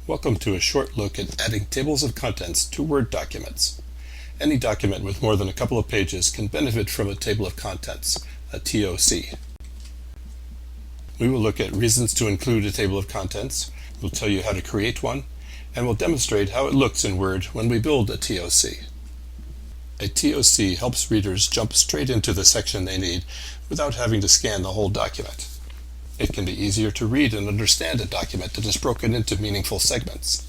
Welcome to a short look at adding tables of contents to Word documents. Any document with more than a couple of pages can benefit from a table of contents, a TOC. We will look at reasons to include a table of contents, we'll tell you how to create one, and we'll demonstrate how it looks in Word when we build a TOC. A TOC helps readers jump straight into the section they need without having to scan the whole document. It can be easier to read and understand a document that is broken into meaningful segments.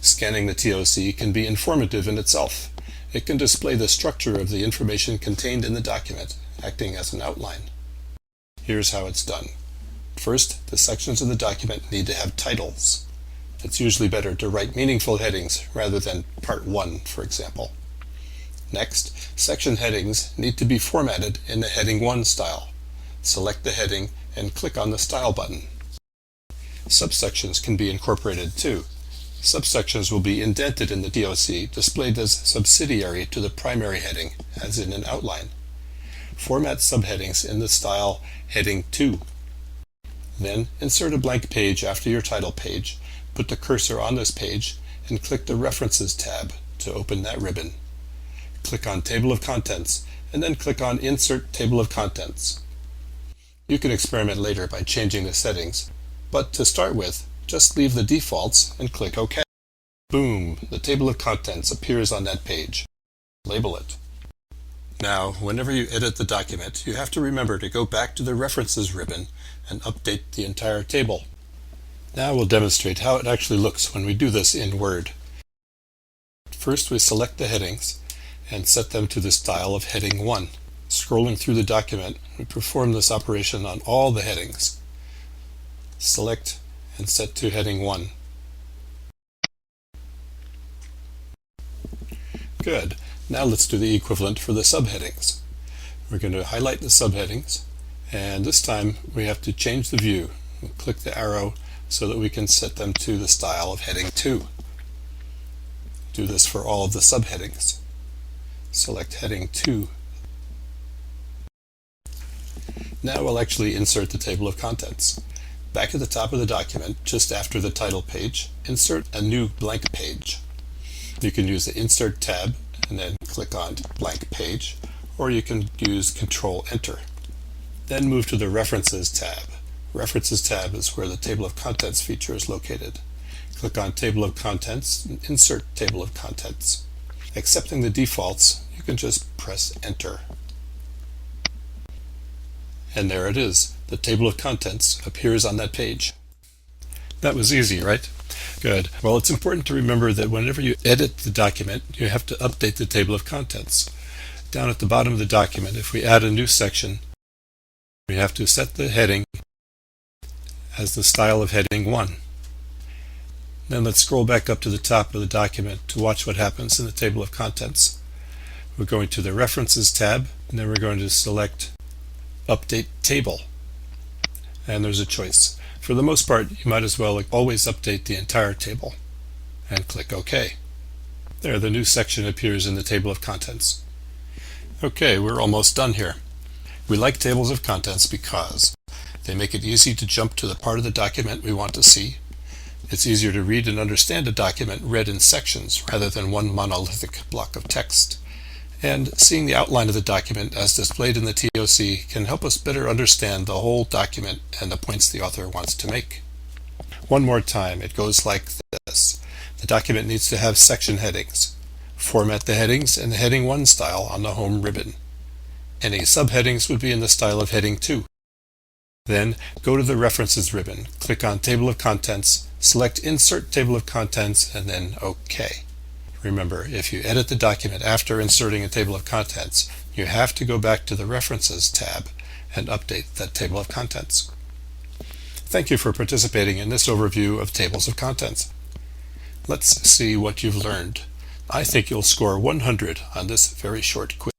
Scanning the TOC can be informative in itself. It can display the structure of the information contained in the document, acting as an outline. Here's how it's done. First, the sections of the document need to have titles. It's usually better to write meaningful headings rather than Part 1, for example. Next, section headings need to be formatted in the Heading 1 style. Select the heading and click on the Style button. Subsections can be incorporated too. Subsections will be indented in the TOC, displayed as subsidiary to the primary heading, as in an outline. Format subheadings in the style Heading 2. Then insert a blank page after your title page, put the cursor on this page, and click the References tab to open that ribbon. Click on Table of Contents, and then click on Insert Table of Contents. You can experiment later by changing the settings, but to start with, just leave the defaults and click OK. Boom! The table of contents appears on that page. Label it. Now, whenever you edit the document, you have to remember to go back to the References ribbon and update the entire table. Now we'll demonstrate how it actually looks when we do this in Word. First, we select the headings and set them to the style of Heading 1. Scrolling through the document, we perform this operation on all the headings. Select and set to Heading 1. Good. Now let's do the equivalent for the subheadings. We're going to highlight the subheadings, and this time we have to change the view. We'll click the arrow so that we can set them to the style of Heading 2. Do this for all of the subheadings. Select Heading 2. Now we'll actually insert the table of contents. Back at the top of the document, just after the title page, insert a new blank page. You can use the Insert tab and then click on Blank Page, or you can use Control-Enter. Then move to the References tab. References tab is where the Table of Contents feature is located. Click on Table of Contents and insert Table of Contents. Accepting the defaults, you can just press Enter. And there it is. The table of contents appears on that page. That was easy, right? Good. Well, it's important to remember that whenever you edit the document, you have to update the table of contents. Down at the bottom of the document, if we add a new section, we have to set the heading as the style of Heading 1. Then let's scroll back up to the top of the document to watch what happens in the table of contents. We're going to the References tab, and then we're going to select Update Table. And there's a choice. For the most part, you might as well always update the entire table. And click OK. There, the new section appears in the table of contents. Okay, we're almost done here. We like tables of contents because they make it easy to jump to the part of the document we want to see. It's easier to read and understand a document read in sections rather than one monolithic block of text. And seeing the outline of the document as displayed in the TOC can help us better understand the whole document and the points the author wants to make. One more time, it goes like this. The document needs to have section headings. Format the headings in the Heading 1 style on the Home ribbon. Any subheadings would be in the style of Heading 2. Then go to the References ribbon, click on Table of Contents, select Insert Table of Contents, and then OK. Remember, if you edit the document after inserting a table of contents, you have to go back to the References tab and update that table of contents. Thank you for participating in this overview of tables of contents. Let's see what you've learned. I think you'll score 100 on this very short quiz.